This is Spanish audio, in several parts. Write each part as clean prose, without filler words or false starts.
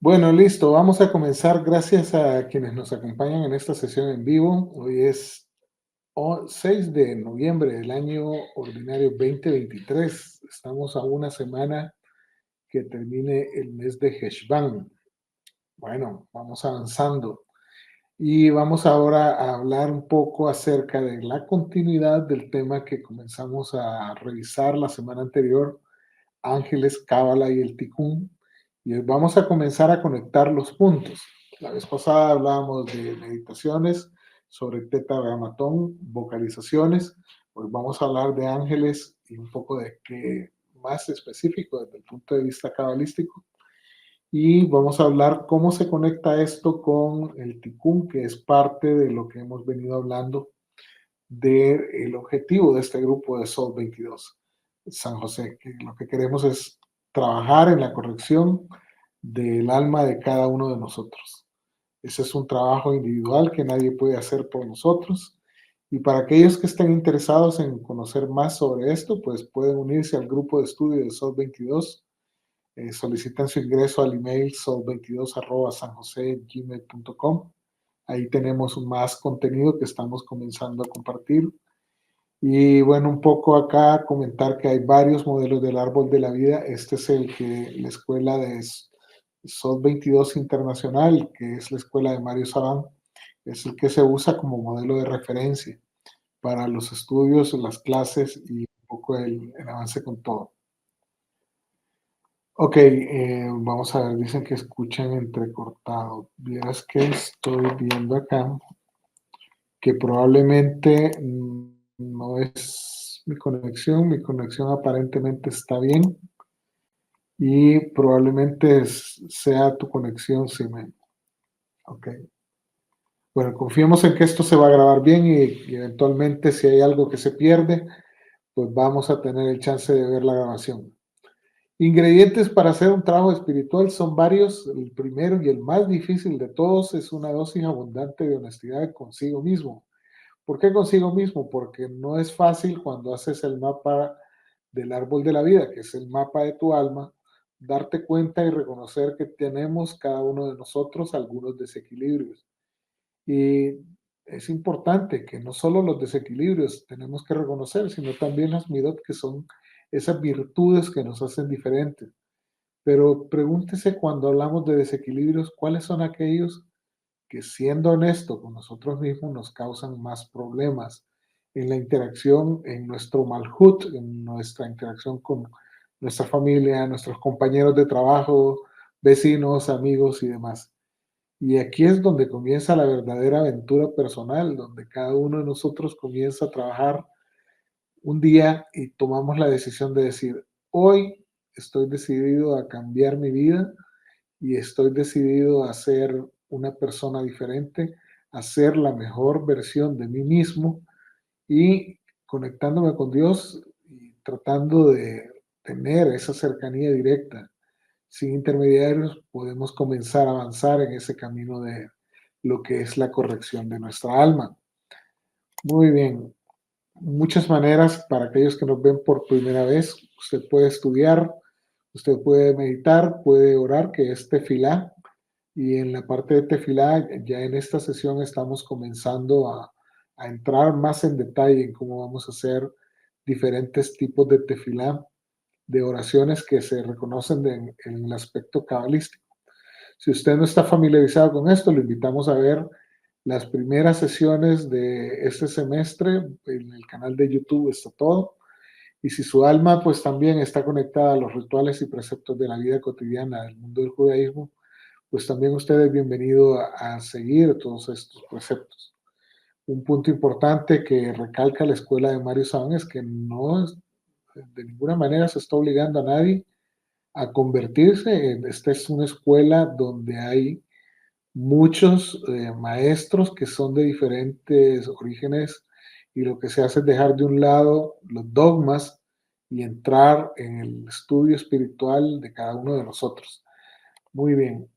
Bueno, listo, vamos a comenzar. Gracias a quienes nos acompañan en esta sesión en vivo. Hoy es 6 de noviembre del año ordinario 2023. Estamos a una semana que termine el mes de Heshvan. Bueno, vamos avanzando y vamos ahora a hablar un poco acerca de la continuidad del tema que comenzamos a revisar la semana anterior, ángeles, cábala y el ticún. Y hoy vamos a comenzar a conectar los puntos. La vez pasada hablábamos de meditaciones sobre tetragrammatón, vocalizaciones. Hoy vamos a hablar de ángeles y un poco de qué más específico desde el punto de vista cabalístico. Y vamos a hablar cómo se conecta esto con el ticún, que es parte de lo que hemos venido hablando del objetivo de este grupo de Sol 22, San José, que lo que queremos es trabajar en la corrección del alma de cada uno de nosotros. Ese es un trabajo individual que nadie puede hacer por nosotros. Y para aquellos que estén interesados en conocer más sobre esto, pues pueden unirse al grupo de estudio de Sol 22. Solicitan su ingreso al email sol22@sanjosegmail.com. Ahí tenemos más contenido que estamos comenzando a compartir. Y bueno, un poco acá comentar que hay varios modelos del árbol de la vida. Este es el que la escuela de SOT 22 Internacional, que es la escuela de Mario Sabán, es el que se usa como modelo de referencia para los estudios, las clases y un poco el avance con todo. Ok, vamos a ver, dicen que escuchan entrecortado. Vieras que estoy viendo acá que probablemente no es mi conexión aparentemente está bien y probablemente sea tu conexión, Simen. Ok. Bueno, confiemos en que esto se va a grabar bien y eventualmente si hay algo que se pierde, pues vamos a tener el chance de ver la grabación. Ingredientes para hacer un trabajo espiritual son varios. El primero y el más difícil de todos es una dosis abundante de honestidad consigo mismo. ¿Por qué consigo mismo? Porque no es fácil cuando haces el mapa del árbol de la vida, que es el mapa de tu alma, darte cuenta y reconocer que tenemos cada uno de nosotros algunos desequilibrios. Y es importante que no solo los desequilibrios tenemos que reconocer, sino también las midot, que son esas virtudes que nos hacen diferentes. Pero pregúntese cuando hablamos de desequilibrios, ¿cuáles son aquellos que, siendo honesto con nosotros mismos, nos causan más problemas en la interacción, en nuestro malhut, en nuestra interacción con nuestra familia, nuestros compañeros de trabajo, vecinos, amigos y demás? Y aquí es donde comienza la verdadera aventura personal, donde cada uno de nosotros comienza a trabajar un día y tomamos la decisión de decir, hoy estoy decidido a cambiar mi vida y estoy decidido a ser una persona diferente, a ser la mejor versión de mí mismo y conectándome con Dios y tratando de tener esa cercanía directa. Sin intermediarios podemos comenzar a avanzar en ese camino de lo que es la corrección de nuestra alma. Muy bien, muchas maneras para aquellos que nos ven por primera vez. Usted puede estudiar, usted puede meditar, puede orar, que es tefilá. Y en la parte de tefilá, ya en esta sesión estamos comenzando a entrar más en detalle en cómo vamos a hacer diferentes tipos de tefilá, de oraciones que se reconocen en el aspecto cabalístico. Si usted no está familiarizado con esto, lo invitamos a ver las primeras sesiones de este semestre. En el canal de YouTube está todo. Y si su alma pues también está conectada a los rituales y preceptos de la vida cotidiana del mundo del judaísmo, pues también usted es bienvenido a seguir todos estos preceptos. Un punto importante que recalca la escuela de Mario Sabán es que no de ninguna manera se está obligando a nadie a convertirse. Esta es una escuela donde hay muchos maestros que son de diferentes orígenes y lo que se hace es dejar de un lado los dogmas y entrar en el estudio espiritual de cada uno de nosotros. Muy bien.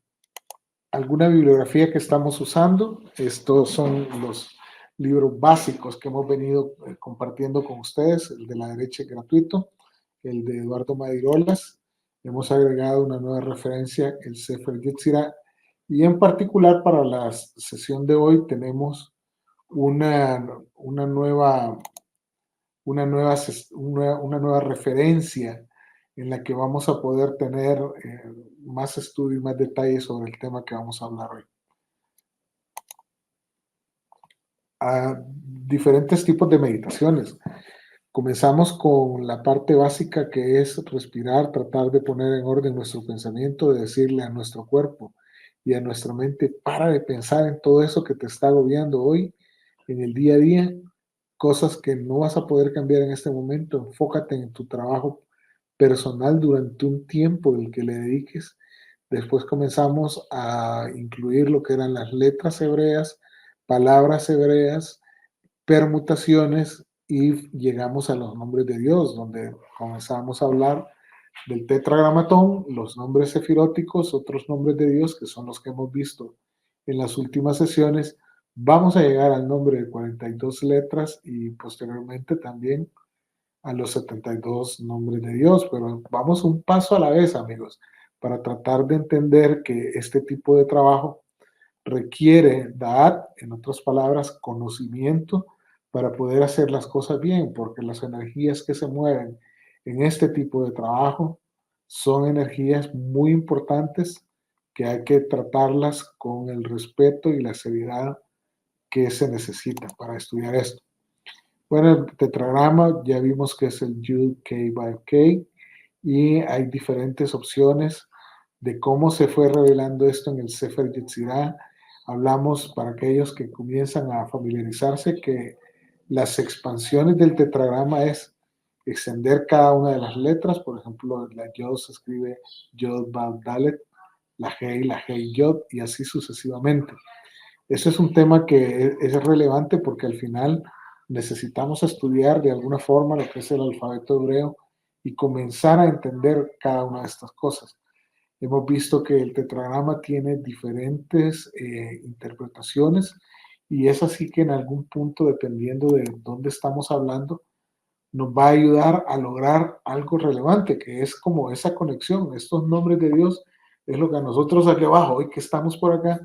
¿Alguna bibliografía que estamos usando? Estos son los libros básicos que hemos venido compartiendo con ustedes. El de la derecha es gratuito, el de Eduardo Madirolas, Hemos agregado una nueva referencia, el Sefer Yetzirah, y en particular para la sesión de hoy tenemos una, una nueva, una nueva referencia en la que vamos a poder tener más estudio y más detalles sobre el tema que vamos a hablar hoy. Diferentes tipos de meditaciones. Comenzamos con la parte básica que es respirar, tratar de poner en orden nuestro pensamiento, de decirle a nuestro cuerpo y a nuestra mente, para de pensar en todo eso que te está agobiando hoy, en el día a día, cosas que no vas a poder cambiar en este momento. Enfócate en tu trabajo personal durante un tiempo el que le dediques. Después comenzamos a incluir lo que eran las letras hebreas, palabras hebreas, permutaciones y llegamos a los nombres de Dios, donde comenzamos a hablar del tetragramatón, los nombres sefiróticos, otros nombres de Dios que son los que hemos visto en las últimas sesiones. Vamos a llegar al nombre de 42 letras y posteriormente también a los 72 nombres de Dios, pero vamos un paso a la vez, amigos, para tratar de entender que este tipo de trabajo requiere da'at, en otras palabras, conocimiento para poder hacer las cosas bien, porque las energías que se mueven en este tipo de trabajo son energías muy importantes que hay que tratarlas con el respeto y la seriedad que se necesita para estudiar esto. Bueno, el tetragrama ya vimos que es el Yud K by K y hay diferentes opciones de cómo se fue revelando esto en el Sefer Yetzirah. Hablamos para aquellos que comienzan a familiarizarse que las expansiones del tetragrama es extender cada una de las letras. Por ejemplo, la Yod se escribe Yod Vav Dalet, la Hei Yod y así sucesivamente. Ese es un tema que es relevante porque al final necesitamos estudiar de alguna forma lo que es el alfabeto hebreo y comenzar a entender cada una de estas cosas. Hemos visto que el tetragrama tiene diferentes interpretaciones y es así que en algún punto, dependiendo de dónde estamos hablando, nos va a ayudar a lograr algo relevante, que es como esa conexión. Estos nombres de Dios es lo que a nosotros aquí abajo, hoy que estamos por acá,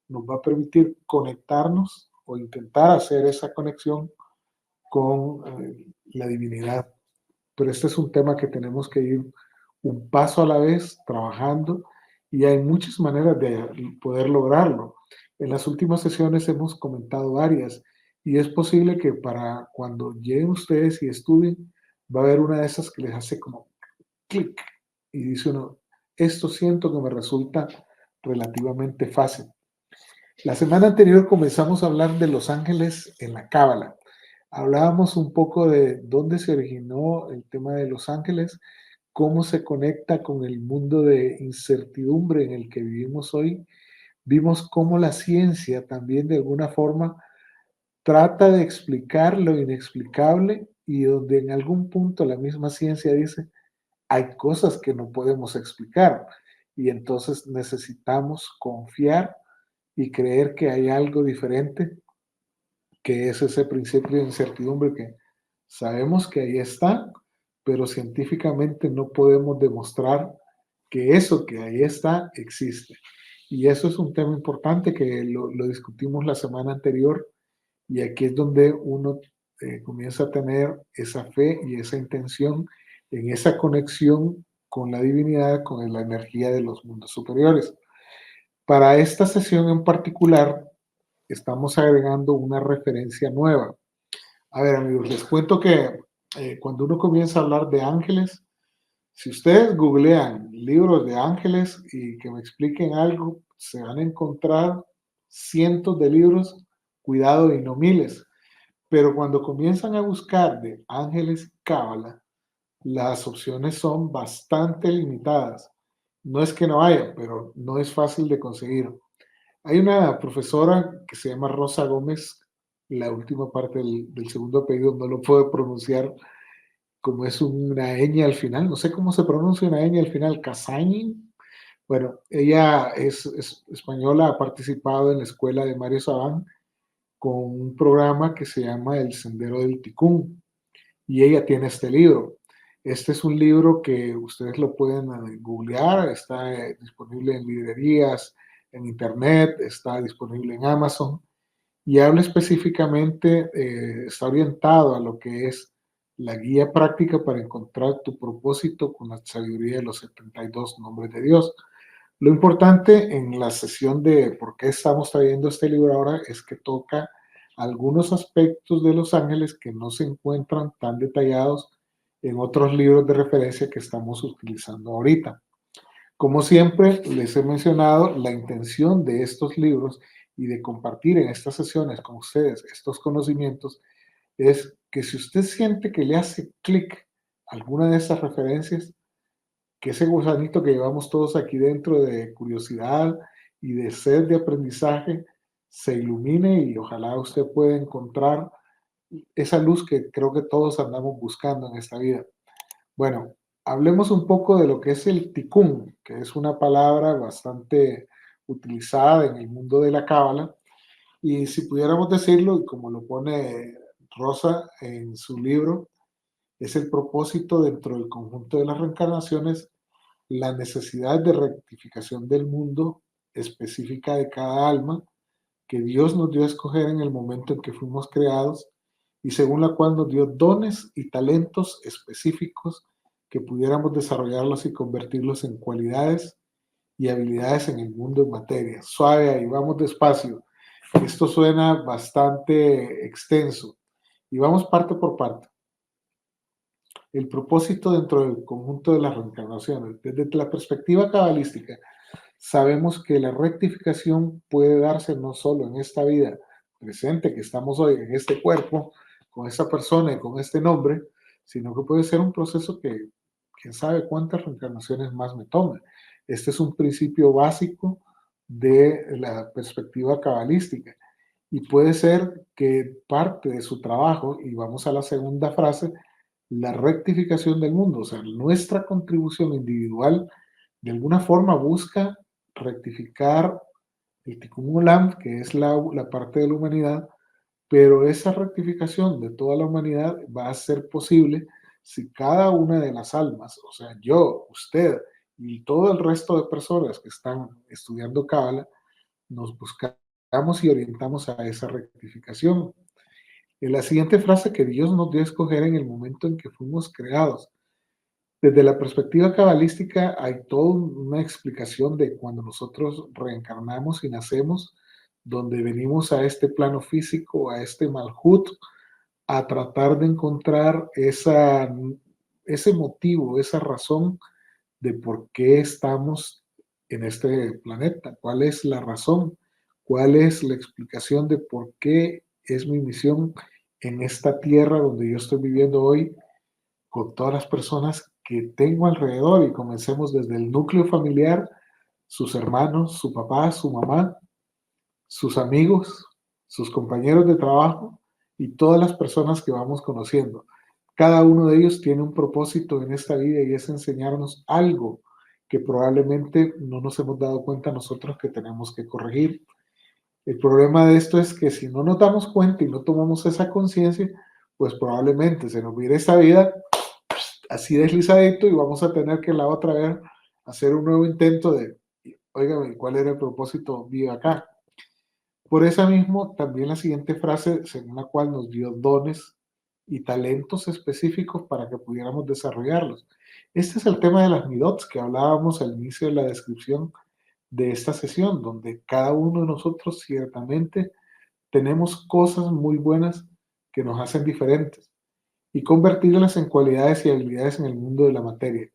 nos va a permitir conectarnos o intentar hacer esa conexión con la divinidad. Pero este es un tema que tenemos que ir un paso a la vez trabajando y hay muchas maneras de poder lograrlo. En las últimas sesiones hemos comentado varias y es posible que para cuando lleguen ustedes y estudien, va a haber una de esas que les hace como clic y dice uno, esto siento que me resulta relativamente fácil. La semana anterior comenzamos a hablar de los ángeles en la Cábala. Hablábamos un poco de dónde se originó el tema de los ángeles, cómo se conecta con el mundo de incertidumbre en el que vivimos hoy. Vimos cómo la ciencia también de alguna forma trata de explicar lo inexplicable y donde en algún punto la misma ciencia dice, hay cosas que no podemos explicar y entonces necesitamos confiar y creer que hay algo diferente, que es ese principio de incertidumbre que sabemos que ahí está, pero científicamente no podemos demostrar que eso que ahí está existe. Y eso es un tema importante que lo discutimos la semana anterior y aquí es donde uno comienza a tener esa fe y esa intención en esa conexión con la divinidad, con la energía de los mundos superiores. Para esta sesión en particular, estamos agregando una referencia nueva. A ver, amigos, les cuento que cuando uno comienza a hablar de ángeles, si ustedes googlean libros de ángeles y que me expliquen algo, se van a encontrar cientos de libros, cuidado y no miles. Pero cuando comienzan a buscar de ángeles cábala, las opciones son bastante limitadas. No es que no haya, pero no es fácil de conseguir. Hay una profesora que se llama Rosa Gómez, la última parte del segundo apellido no lo puedo pronunciar, como es una ñ al final, no sé cómo se pronuncia una ñ al final, Casañi. Bueno, ella es española, ha participado en la escuela de Mario Sabán con un programa que se llama El Sendero del Ticún y ella tiene este libro. Este es un libro que ustedes lo pueden googlear, está disponible en librerías, en internet, está disponible en Amazon y habla específicamente, está orientado a lo que es la guía práctica para encontrar tu propósito con la sabiduría de los 72 nombres de Dios. Lo importante en la sesión de por qué estamos trayendo este libro ahora es que toca algunos aspectos de los ángeles que no se encuentran tan detallados en otros libros de referencia que estamos utilizando ahorita. Como siempre, les he mencionado, la intención de estos libros y de compartir en estas sesiones con ustedes estos conocimientos es que si usted siente que le hace clic alguna de estas referencias, que ese gusanito que llevamos todos aquí dentro de curiosidad y de sed de aprendizaje se ilumine y ojalá usted pueda encontrar esa luz que creo que todos andamos buscando en esta vida. Bueno, hablemos un poco de lo que es el tikkun, que es una palabra bastante utilizada en el mundo de la cábala. Y si pudiéramos decirlo, y como lo pone Rosa en su libro, es el propósito dentro del conjunto de las reencarnaciones, la necesidad de rectificación del mundo específica de cada alma que Dios nos dio a escoger en el momento en que fuimos creados y según la cual nos dio dones y talentos específicos que pudiéramos desarrollarlos y convertirlos en cualidades y habilidades en el mundo en materia. Suave ahí, vamos despacio. Esto suena bastante extenso y vamos parte por parte. El propósito dentro del conjunto de las reencarnaciones. Desde la perspectiva cabalística, sabemos que la rectificación puede darse no solo en esta vida presente que estamos hoy, en este cuerpo, con esta persona y con este nombre, sino que puede ser un proceso que quién sabe cuántas reencarnaciones más me tome. Este es un principio básico de la perspectiva cabalística y puede ser que parte de su trabajo, y vamos a la segunda frase, la rectificación del mundo, o sea, nuestra contribución individual de alguna forma busca rectificar el Tikkun Olam, que es la parte de la humanidad, pero esa rectificación de toda la humanidad va a ser posible si cada una de las almas, o sea, yo, usted y todo el resto de personas que están estudiando Cábala, nos buscamos y orientamos a esa rectificación. En la siguiente frase que Dios nos dio a escoger en el momento en que fuimos creados. Desde la perspectiva cabalística hay toda una explicación de cuando nosotros reencarnamos y nacemos, donde venimos a este plano físico, a este Malhut, a tratar de encontrar ese motivo, esa razón de por qué estamos en este planeta, cuál es la razón, cuál es la explicación de por qué es mi misión en esta tierra donde yo estoy viviendo hoy con todas las personas que tengo alrededor y comencemos desde el núcleo familiar, sus hermanos, su papá, su mamá, sus amigos, sus compañeros de trabajo y todas las personas que vamos conociendo. Cada uno de ellos tiene un propósito en esta vida y es enseñarnos algo que probablemente no nos hemos dado cuenta nosotros que tenemos que corregir. El problema de esto es que si no nos damos cuenta y no tomamos esa conciencia, pues probablemente se nos vire esta vida así deslizadito y vamos a tener que la otra vez hacer un nuevo intento de, oigan, ¿cuál era el propósito mío acá? Por eso mismo, también la siguiente frase, según la cual nos dio dones y talentos específicos para que pudiéramos desarrollarlos. Este es el tema de las midots que hablábamos al inicio de la descripción de esta sesión, donde cada uno de nosotros ciertamente tenemos cosas muy buenas que nos hacen diferentes y convertirlas en cualidades y habilidades en el mundo de la materia.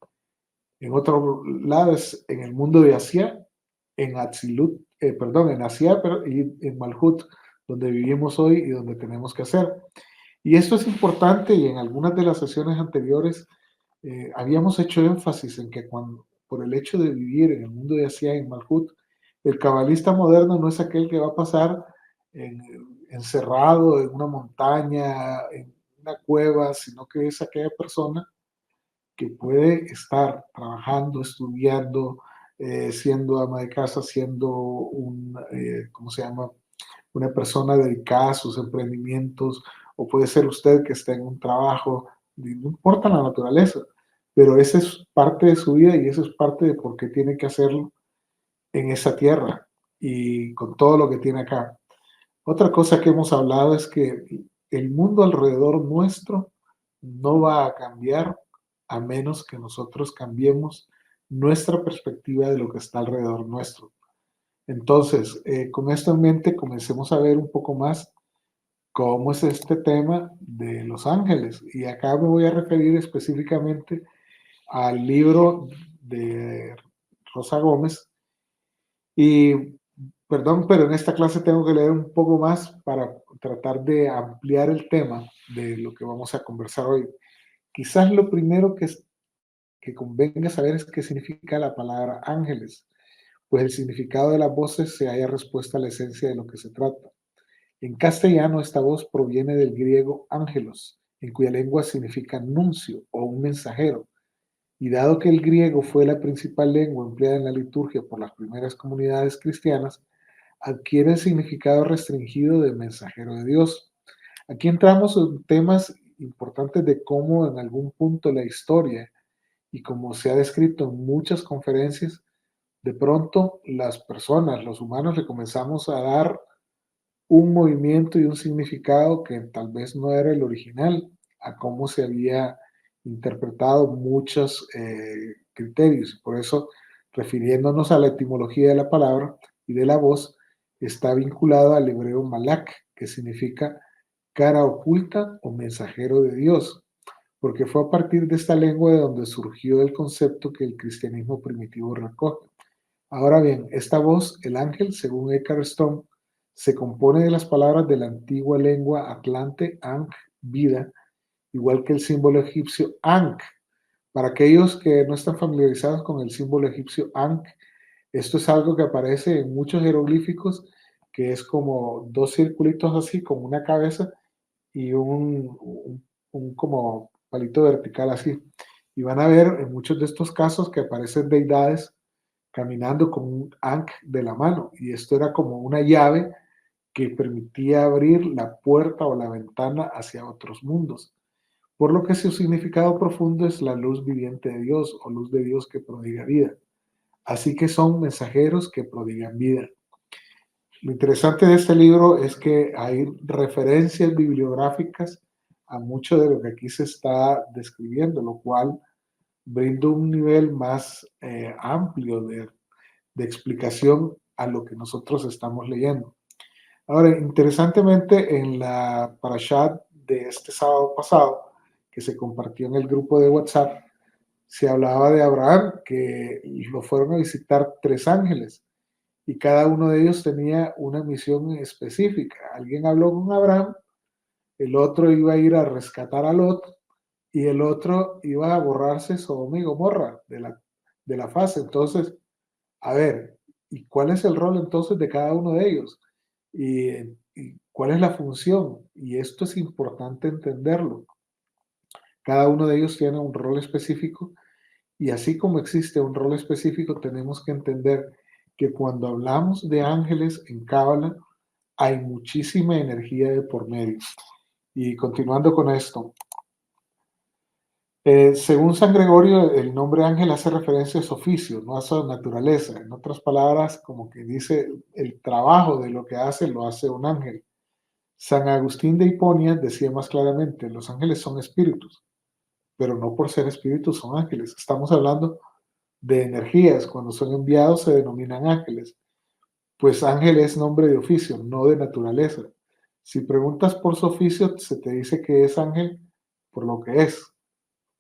En otro lado es en el mundo de Asia, en Atzilut, en Asia y en Malhut, donde vivimos hoy y donde tenemos que hacer. Y esto es importante y en algunas de las sesiones anteriores habíamos hecho énfasis en que por el hecho de vivir en el mundo de Asia, en Malhut, el cabalista moderno no es aquel que va a pasar encerrado en una montaña, en una cueva, sino que es aquella persona que puede estar trabajando, estudiando, siendo ama de casa, siendo ¿cómo se llama? Una persona dedicada a sus emprendimientos, o puede ser usted que esté en un trabajo, no importa la naturaleza, pero esa es parte de su vida y eso es parte de por qué tiene que hacerlo en esa tierra y con todo lo que tiene acá. Otra cosa que hemos hablado es que el mundo alrededor nuestro no va a cambiar a menos que nosotros cambiemos nuestra perspectiva de lo que está alrededor nuestro. Entonces, con esto en mente, comencemos a ver un poco más cómo es este tema de los ángeles. Y acá me voy a referir específicamente al libro de Rosa Gómez. Y perdón, pero en esta clase tengo que leer un poco más para tratar de ampliar el tema de lo que vamos a conversar hoy. Quizás lo primero que convenga saber es qué significa la palabra ángeles, pues el significado de las voces se halla respuesta a la esencia de lo que se trata. En castellano, esta voz proviene del griego ángelos, en cuya lengua significa nuncio o un mensajero. Y dado que el griego fue la principal lengua empleada en la liturgia por las primeras comunidades cristianas, adquiere el significado restringido de mensajero de Dios. Aquí entramos en temas importantes de cómo en algún punto la historia y como se ha descrito en muchas conferencias, de pronto las personas, los humanos, le comenzamos a dar un movimiento y un significado que tal vez no era el original a cómo se había interpretado muchos criterios. Por eso, refiriéndonos a la etimología de la palabra y de la voz, está vinculado al hebreo malak, que significa cara oculta o mensajero de Dios, porque fue a partir de esta lengua de donde surgió el concepto que el cristianismo primitivo recoge. Ahora bien, esta voz, el ángel, según Eckhart Stone, se compone de las palabras de la antigua lengua atlante, Ankh, vida, igual que el símbolo egipcio Ankh. Para aquellos que no están familiarizados con el símbolo egipcio Ankh, esto es algo que aparece en muchos jeroglíficos, que es como dos circulitos así, como una cabeza y un como palito vertical así. Y van a ver en muchos de estos casos que aparecen deidades caminando con un ankh de la mano. Y esto era como una llave que permitía abrir la puerta o la ventana hacia otros mundos. Por lo que su significado profundo es la luz viviente de Dios o luz de Dios que prodiga vida. Así que son mensajeros que prodigan vida. Lo interesante de este libro es que hay referencias bibliográficas a mucho de lo que aquí se está describiendo, lo cual brinda un nivel más amplio de explicación a lo que nosotros estamos leyendo. Ahora, interesantemente, en la parashat de este sábado pasado, que se compartió en el grupo de WhatsApp, se hablaba de Abraham, que lo fueron a visitar tres ángeles y cada uno de ellos tenía una misión específica. Alguien habló con Abraham, el otro iba a ir a rescatar a Lot y el otro iba a borrarse Sodoma y Gomorra de la faz. Entonces, a ver, ¿y cuál es el rol entonces de cada uno de ellos? ¿Y cuál es la función? Y esto es importante entenderlo. Cada uno de ellos tiene un rol específico y así como existe un rol específico, tenemos que entender que cuando hablamos de ángeles en Cábala, hay muchísima energía de por medio. Y continuando con esto, según San Gregorio, el nombre ángel hace referencia a su oficio, no a su naturaleza. En otras palabras, como que dice, el trabajo de lo que hace lo hace un ángel. San Agustín de Hiponia decía más claramente, los ángeles son espíritus, pero no por ser espíritus son ángeles. Estamos hablando de energías, cuando son enviados se denominan ángeles. Pues ángel es nombre de oficio, no de naturaleza. Si preguntas por su oficio, se te dice que es ángel por lo que es,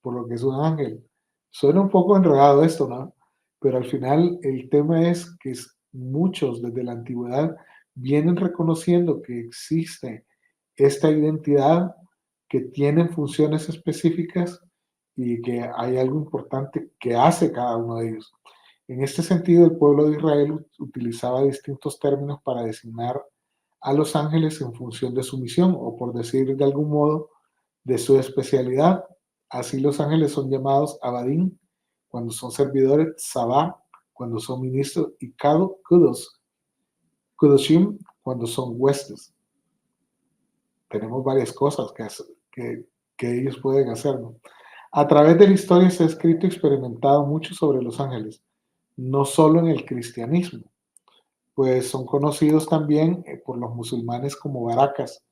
por lo que es un ángel. Suena un poco enredado esto, ¿no? Pero al final el tema es que muchos desde la antigüedad vienen reconociendo que existe esta identidad, que tienen funciones específicas y que hay algo importante que hace cada uno de ellos. En este sentido, el pueblo de Israel utilizaba distintos términos para designar a los ángeles en función de su misión o, por decir de algún modo, de su especialidad. Así los ángeles son llamados Abadim cuando son servidores, Sabá cuando son ministros y Kudos, Kudoshim cuando son huestes. Tenemos varias cosas que ellos pueden hacer, ¿no? A través de la historia se ha escrito y experimentado mucho sobre los ángeles, no solo en el cristianismo, pues son conocidos también por los musulmanes como baracas,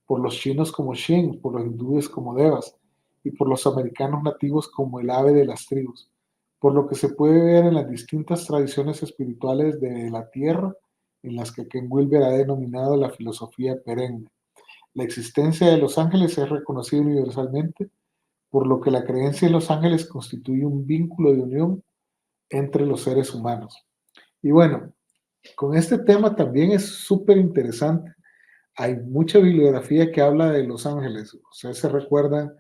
por los chinos como Shin, por los hindúes como Devas y por los americanos nativos como el ave de las tribus, por lo que se puede ver en las distintas tradiciones espirituales de la tierra en las que Ken Wilber ha denominado la filosofía perenne. La existencia de los ángeles es reconocida universalmente, por lo que la creencia en los ángeles constituye un vínculo de unión entre los seres humanos. Y bueno, con este tema también es súper interesante. Hay mucha bibliografía que habla de los ángeles. Ustedes se recuerdan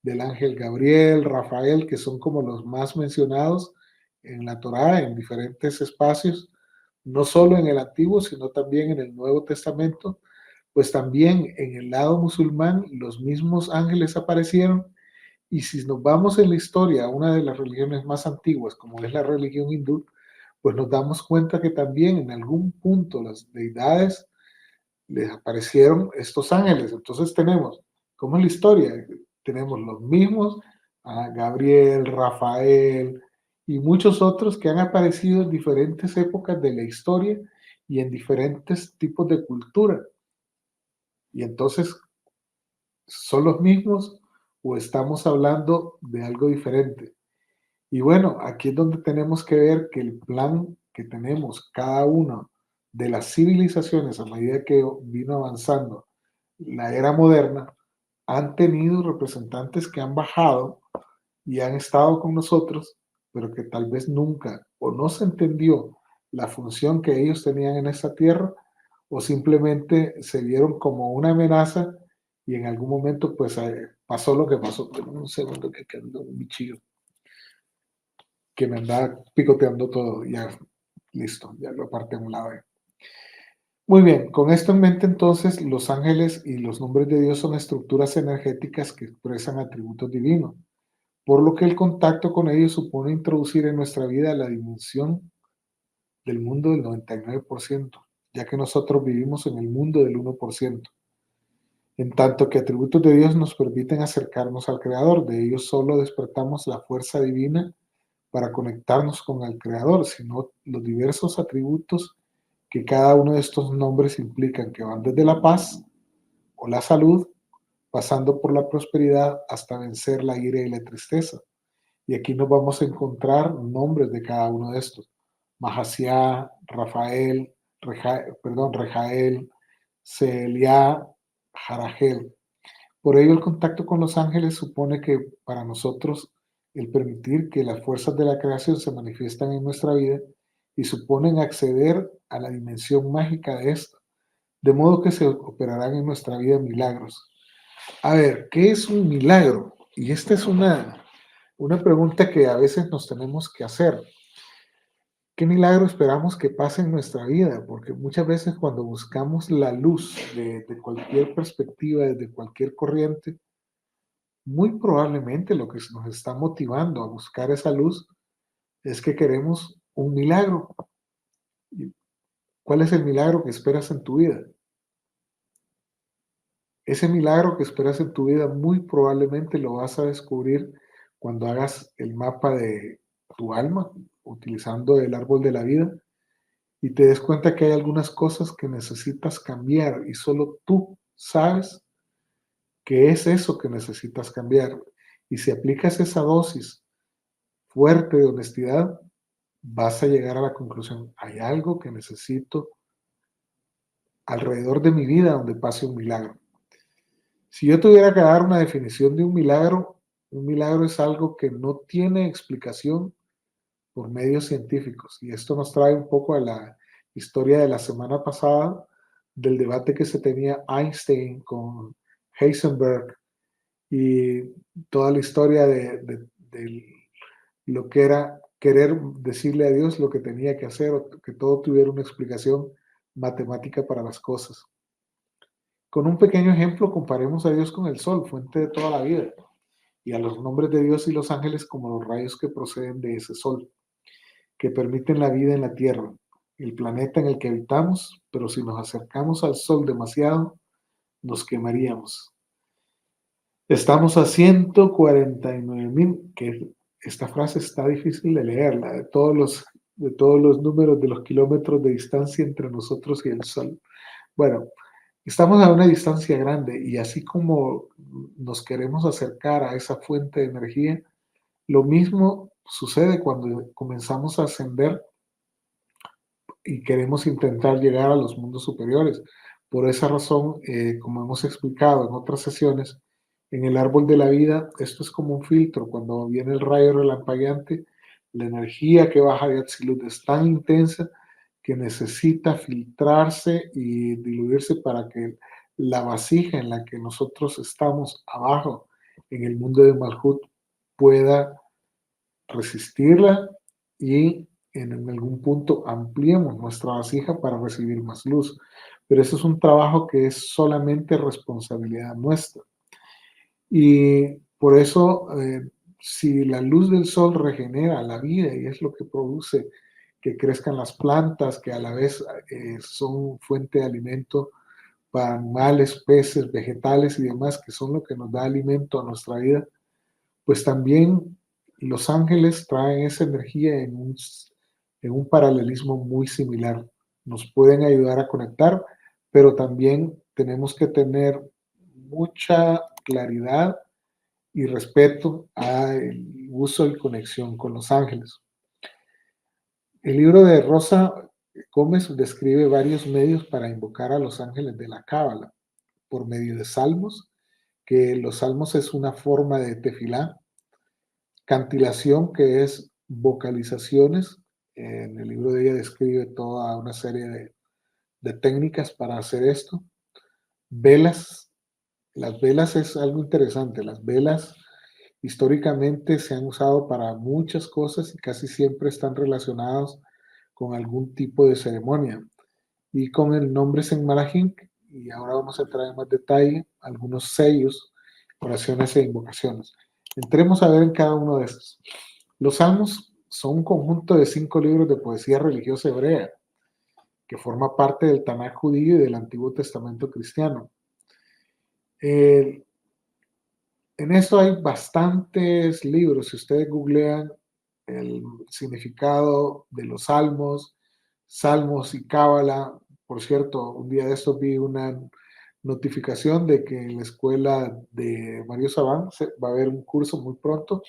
del ángel Gabriel, Rafael, que son como los más mencionados en la Torá, en diferentes espacios, no solo en el Antiguo, sino también en el Nuevo Testamento. Pues también en el lado musulmán los mismos ángeles aparecieron, y si nos vamos en la historia a una de las religiones más antiguas, como es la religión hindú, pues nos damos cuenta que también en algún punto las deidades les aparecieron estos ángeles. Entonces tenemos, ¿cómo es la historia? Tenemos los mismos, Gabriel, Rafael y muchos otros que han aparecido en diferentes épocas de la historia y en diferentes tipos de cultura. Y entonces, ¿son los mismos o estamos hablando de algo diferente? Y bueno, aquí es donde tenemos que ver que el plan que tenemos cada una de las civilizaciones a medida que vino avanzando la era moderna, han tenido representantes que han bajado y han estado con nosotros, pero que tal vez nunca o no se entendió la función que ellos tenían en esta tierra, o simplemente se vieron como una amenaza y en algún momento pues pasó lo que pasó. Un segundo que ando un bichillo que me anda picoteando todo, ya listo, ya lo aparté a un lado. Muy bien, con esto en mente entonces, los ángeles y los nombres de Dios son estructuras energéticas que expresan atributos divinos, por lo que el contacto con ellos supone introducir en nuestra vida la dimensión del mundo del 99%, ya que nosotros vivimos en el mundo del 1%. En tanto que atributos de Dios nos permiten acercarnos al Creador, de ellos solo despertamos la fuerza divina para conectarnos con el Creador, sino los diversos atributos que cada uno de estos nombres implican, que van desde la paz o la salud, pasando por la prosperidad hasta vencer la ira y la tristeza. Y aquí nos vamos a encontrar nombres de cada uno de estos. Mahasiá, Rafael, Rejael, Celia, Jarajel. Por ello, el contacto con los ángeles supone que para nosotros el permitir que las fuerzas de la creación se manifiestan en nuestra vida y suponen acceder a la dimensión mágica de esto, de modo que se operarán en nuestra vida milagros. A ver, ¿qué es un milagro? Y esta es una pregunta que a veces nos tenemos que hacer. ¿Qué milagro esperamos que pase en nuestra vida? Porque muchas veces cuando buscamos la luz de cualquier perspectiva, desde cualquier corriente, muy probablemente lo que nos está motivando a buscar esa luz es que queremos un milagro. ¿Cuál es el milagro que esperas en tu vida? Ese milagro que esperas en tu vida muy probablemente lo vas a descubrir cuando hagas el mapa de tu alma, utilizando el árbol de la vida, y te des cuenta que hay algunas cosas que necesitas cambiar y solo tú sabes qué es eso que necesitas cambiar. Y si aplicas esa dosis fuerte de honestidad, vas a llegar a la conclusión, hay algo que necesito alrededor de mi vida donde pase un milagro. Si yo tuviera que dar una definición de un milagro es algo que no tiene explicación por medios científicos. Y esto nos trae un poco a la historia de la semana pasada, del debate que se tenía Einstein con Heisenberg y toda la historia de lo que era querer decirle a Dios lo que tenía que hacer, o que todo tuviera una explicación matemática para las cosas. Con un pequeño ejemplo, comparemos a Dios con el sol, fuente de toda la vida, y a los nombres de Dios y los ángeles como los rayos que proceden de ese sol, que permiten la vida en la Tierra, el planeta en el que habitamos, pero si nos acercamos al sol demasiado, nos quemaríamos. Estamos a 149.000, que esta frase está difícil de leerla, de todos los números de los kilómetros de distancia entre nosotros y el Sol. Bueno, estamos a una distancia grande y así como nos queremos acercar a esa fuente de energía, lo mismo sucede cuando comenzamos a ascender y queremos intentar llegar a los mundos superiores. Por esa razón, como hemos explicado en otras sesiones, en el árbol de la vida, esto es como un filtro. Cuando viene el rayo relampagueante, la energía que baja de Atsilut es tan intensa que necesita filtrarse y diluirse para que la vasija en la que nosotros estamos abajo, en el mundo de Malhut, pueda resistirla y en algún punto ampliemos nuestra vasija para recibir más luz. Pero eso es un trabajo que es solamente responsabilidad nuestra. Y por eso, si la luz del sol regenera la vida y es lo que produce que crezcan las plantas, que a la vez son fuente de alimento para animales, peces, vegetales y demás, que son lo que nos da alimento a nuestra vida, pues también los ángeles traen esa energía en un paralelismo muy similar. Nos pueden ayudar a conectar, pero también tenemos que tener mucha claridad y respeto al uso y conexión con los ángeles. El libro de Rosa Gómez describe varios medios para invocar a los ángeles de la Cábala por medio de salmos, que los salmos es una forma de tefilá, cantilación, que es vocalizaciones. En el libro de ella describe toda una serie de técnicas para hacer esto. Velas. Las velas es algo interesante. Las velas históricamente se han usado para muchas cosas y casi siempre están relacionados con algún tipo de ceremonia. Y con el nombre Senmalahim, y ahora vamos a entrar en más detalle, algunos sellos, oraciones e invocaciones. Entremos a ver en cada uno de estos. Los salmos son un conjunto de 5 libros de poesía religiosa hebrea que forma parte del Tanaj judío y del Antiguo Testamento cristiano. En esto hay bastantes libros. Si ustedes googlean el significado de los salmos, salmos y cábala, por cierto, un día de estos vi una notificación de que en la escuela de Mario Sabán va a haber un curso muy pronto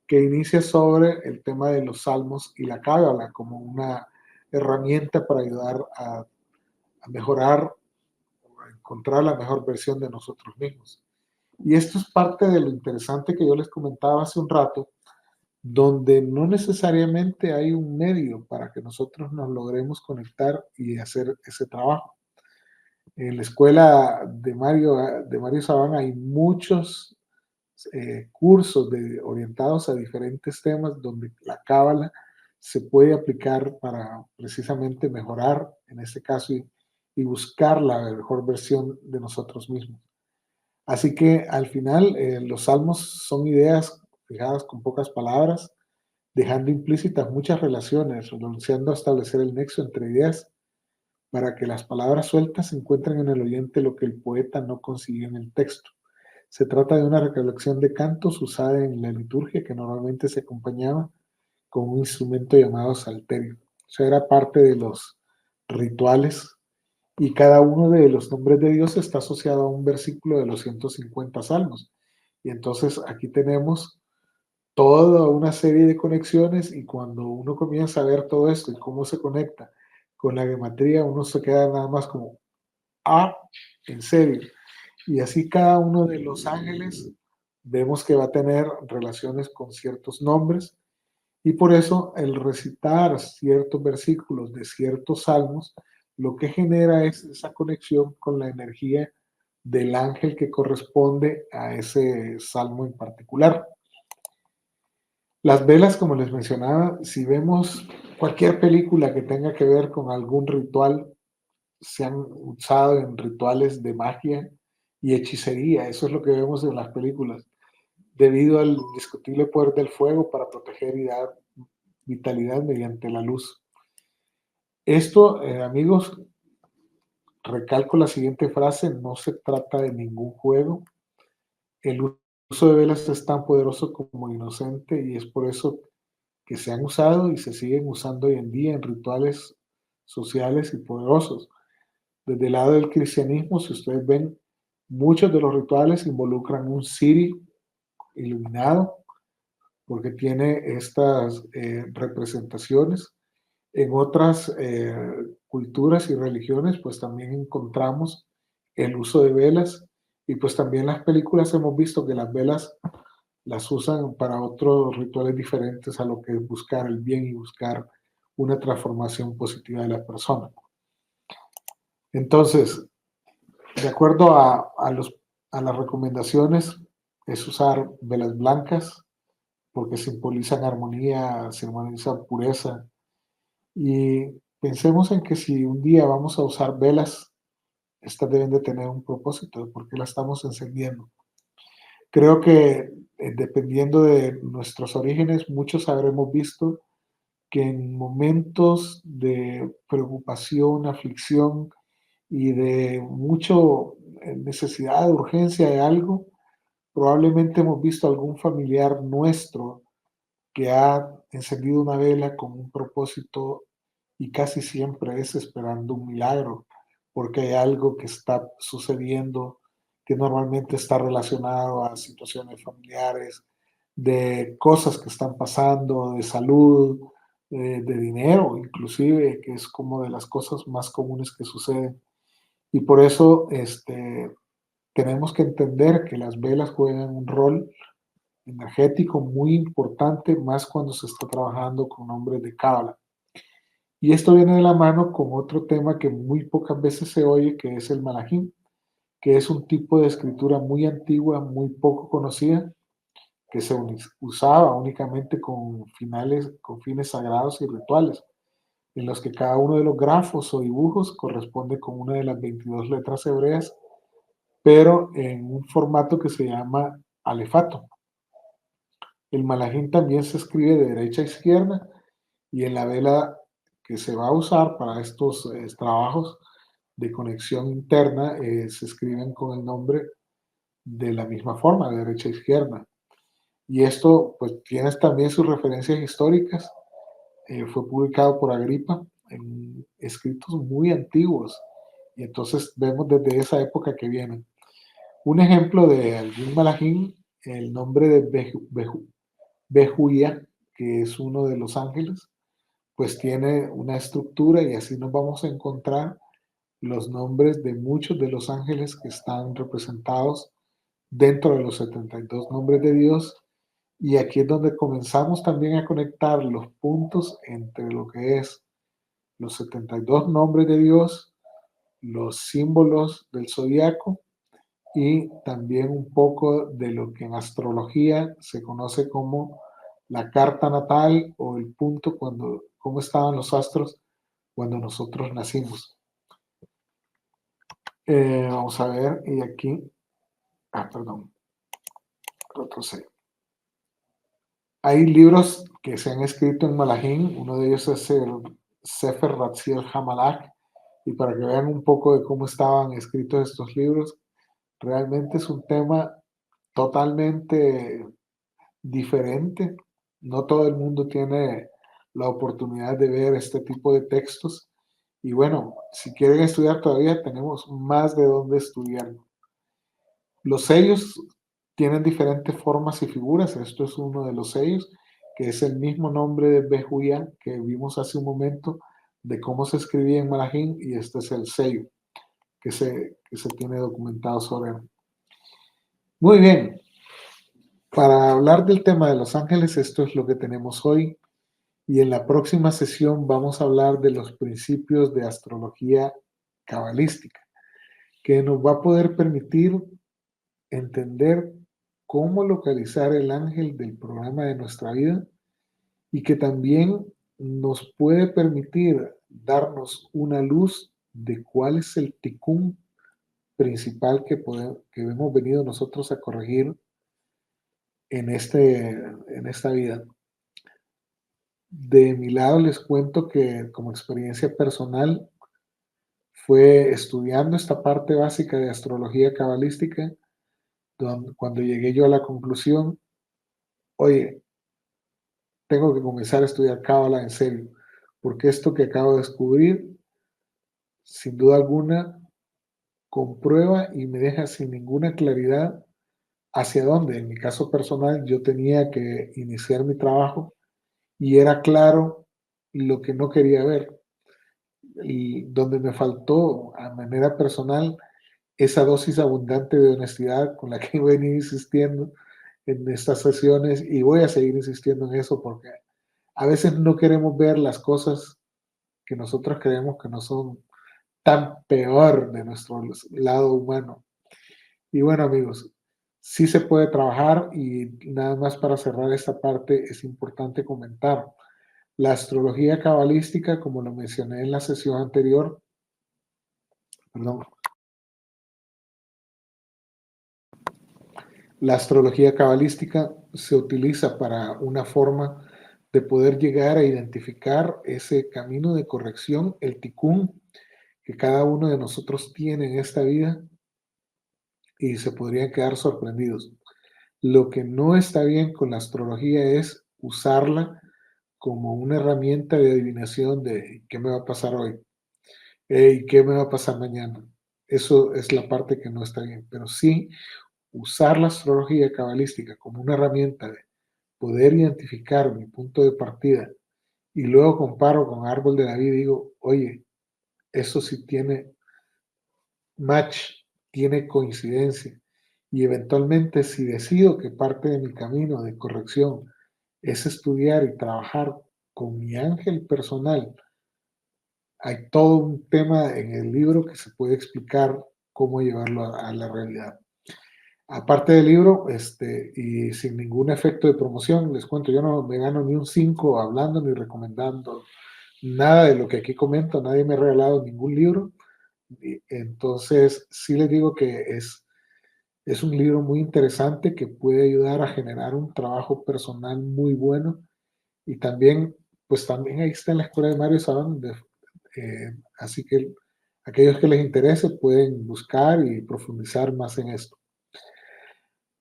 que inicia sobre el tema de los salmos y la cábala como una herramienta para ayudar a mejorar o a encontrar la mejor versión de nosotros mismos. Y esto es parte de lo interesante que yo les comentaba hace un rato, donde no necesariamente hay un medio para que nosotros nos logremos conectar y hacer ese trabajo. En la escuela de Mario Sabán hay muchos cursos orientados a diferentes temas donde la cábala se puede aplicar para precisamente mejorar, en este caso, y buscar la mejor versión de nosotros mismos. Así que al final los salmos son ideas fijadas con pocas palabras, dejando implícitas muchas relaciones, renunciando a establecer el nexo entre ideas para que las palabras sueltas encuentren en el oyente lo que el poeta no consiguió en el texto. Se trata de una recolección de cantos usada en la liturgia que normalmente se acompañaba con un instrumento llamado salterio. O sea, era parte de los rituales y cada uno de los nombres de Dios está asociado a un versículo de los 150 salmos. Y entonces aquí tenemos toda una serie de conexiones y cuando uno comienza a ver todo esto y cómo se conecta con la gematría, uno se queda nada más como, ah, en serio. Y así cada uno de los ángeles vemos que va a tener relaciones con ciertos nombres y por eso el recitar ciertos versículos de ciertos salmos lo que genera es esa conexión con la energía del ángel que corresponde a ese salmo en particular. Las velas, como les mencionaba, si vemos cualquier película que tenga que ver con algún ritual, se han usado en rituales de magia y hechicería. Eso es lo que vemos en las películas, debido al indiscutible poder del fuego para proteger y dar vitalidad mediante la luz. Esto, amigos, recalco la siguiente frase, no se trata de ningún juego, El uso de velas es tan poderoso como inocente y es por eso que se han usado y se siguen usando hoy en día en rituales sociales y poderosos. Desde el lado del cristianismo, si ustedes ven, muchos de los rituales involucran un cirio iluminado porque tiene estas representaciones. En otras culturas y religiones, pues también encontramos el uso de velas y pues también en las películas hemos visto que las velas las usan para otros rituales diferentes a lo que es buscar el bien y buscar una transformación positiva de la persona. Entonces, de acuerdo a las recomendaciones, es usar velas blancas porque simbolizan armonía, simbolizan pureza. Y pensemos en que si un día vamos a usar velas, estas deben de tener un propósito de por qué las estamos encendiendo. Creo que dependiendo de nuestros orígenes, muchos habremos visto que en momentos de preocupación, aflicción y de mucho necesidad, de urgencia de algo, probablemente hemos visto algún familiar nuestro que ha encendido una vela con un propósito y casi siempre es esperando un milagro, porque hay algo que está sucediendo que normalmente está relacionado a situaciones familiares, de cosas que están pasando, de salud, de dinero, inclusive, que es como de las cosas más comunes que suceden. Y por eso tenemos que entender que las velas juegan un rol energético muy importante, más cuando se está trabajando con nombres de cábala. Y esto viene de la mano con otro tema que muy pocas veces se oye, que es el malajim, que es un tipo de escritura muy antigua, muy poco conocida, que se usaba únicamente con fines sagrados y rituales, en los que cada uno de los grafos o dibujos corresponde con una de las 22 letras hebreas, pero en un formato que se llama alefato. El malajim también se escribe de derecha a izquierda y en la vela que se va a usar para estos trabajos de conexión interna se escriben con el nombre de la misma forma, de derecha a izquierda. Y esto pues tiene también sus referencias históricas. Fue publicado por Agripa en escritos muy antiguos y entonces vemos desde esa época que vienen. Un ejemplo de algún malajim, el nombre de Bejuía, que es uno de los ángeles, pues tiene una estructura y así nos vamos a encontrar los nombres de muchos de los ángeles que están representados dentro de los 72 nombres de Dios. Y aquí es donde comenzamos también a conectar los puntos entre lo que es los 72 nombres de Dios, los símbolos del zodiaco y también un poco de lo que en astrología se conoce como la carta natal o el punto cuando, cómo estaban los astros cuando nosotros nacimos. Vamos a ver, y aquí, perdón, retrocedo. Hay libros que se han escrito en Malajim, uno de ellos es el Sefer Ratziel Hamalak, y para que vean un poco de cómo estaban escritos estos libros, realmente es un tema totalmente diferente. No todo el mundo tiene la oportunidad de ver este tipo de textos. Y bueno, si quieren estudiar todavía, tenemos más de dónde estudiar. Los sellos tienen diferentes formas y figuras. Esto es uno de los sellos, que es el mismo nombre de Bejuya que vimos hace un momento, de cómo se escribía en Malajim, y este es el sello que se tiene documentado sobre él. Muy bien, para hablar del tema de los ángeles, esto es lo que tenemos hoy. Y en la próxima sesión vamos a hablar de los principios de astrología cabalística, que nos va a poder permitir entender cómo localizar el ángel del programa de nuestra vida y que también nos puede permitir darnos una luz de cuál es el ticún principal que hemos venido nosotros a corregir en esta vida. De mi lado les cuento que como experiencia personal fue estudiando esta parte básica de astrología cabalística cuando llegué yo a la conclusión, oye, tengo que comenzar a estudiar cábala en serio, porque esto que acabo de descubrir, sin duda alguna, comprueba y me deja sin ninguna claridad hacia dónde. En mi caso personal, yo tenía que iniciar mi trabajo y era claro lo que no quería ver. Y donde me faltó a manera personal esa dosis abundante de honestidad con la que voy a venir insistiendo en estas sesiones y voy a seguir insistiendo en eso porque a veces no queremos ver las cosas que nosotros creemos que no son tan peor de nuestro lado humano. Y bueno, amigos, sí se puede trabajar y nada más para cerrar esta parte es importante comentar. La astrología cabalística, como lo mencioné en la sesión anterior, perdón, la astrología cabalística se utiliza para una forma de poder llegar a identificar ese camino de corrección, el tikkun, que cada uno de nosotros tiene en esta vida y se podrían quedar sorprendidos. Lo que no está bien con la astrología es usarla como una herramienta de adivinación de qué me va a pasar hoy y qué me va a pasar mañana. Eso es la parte que no está bien, pero sí usar la astrología cabalística como una herramienta de poder identificar mi punto de partida y luego comparo con árbol de la vida y digo, oye, eso sí tiene match, tiene coincidencia. Y eventualmente si decido que parte de mi camino de corrección es estudiar y trabajar con mi ángel personal, hay todo un tema en el libro que se puede explicar cómo llevarlo a la realidad. Aparte del libro, y sin ningún efecto de promoción, les cuento, yo no me gano ni un 5 hablando ni recomendando nada de lo que aquí comento, nadie me ha regalado ningún libro. Y entonces, sí les digo que es un libro muy interesante que puede ayudar a generar un trabajo personal muy bueno. Y también, pues también ahí está en la escuela de Mario Sabán, así que aquellos que les interese pueden buscar y profundizar más en esto.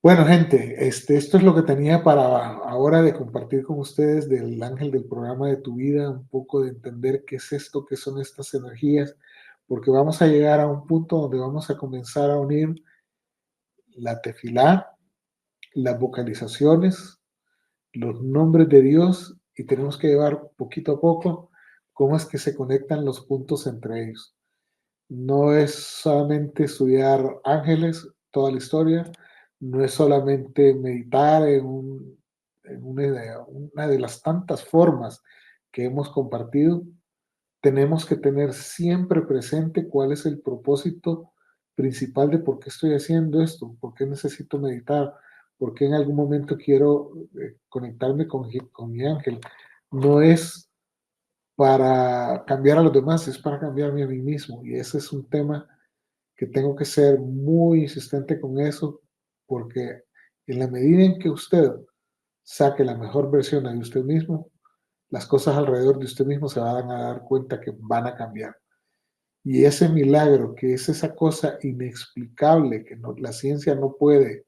Bueno, gente, esto es lo que tenía para ahora de compartir con ustedes del ángel del programa de tu vida, un poco de entender qué es esto, qué son estas energías, porque vamos a llegar a un punto donde vamos a comenzar a unir la tefilá, las vocalizaciones, los nombres de Dios y tenemos que llevar poquito a poco cómo es que se conectan los puntos entre ellos. No es solamente estudiar ángeles, toda la historia, no es solamente meditar en una de las tantas formas que hemos compartido. Tenemos que tener siempre presente cuál es el propósito principal de por qué estoy haciendo esto, por qué necesito meditar, por qué en algún momento quiero conectarme con mi ángel. No es para cambiar a los demás, es para cambiarme a mí mismo. Y ese es un tema que tengo que ser muy insistente con eso, porque en la medida en que usted saque la mejor versión de usted mismo, las cosas alrededor de usted mismo se van a dar cuenta que van a cambiar. Y ese milagro, que es esa cosa inexplicable que la ciencia no puede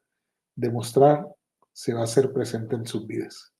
demostrar, se va a hacer presente en sus vidas.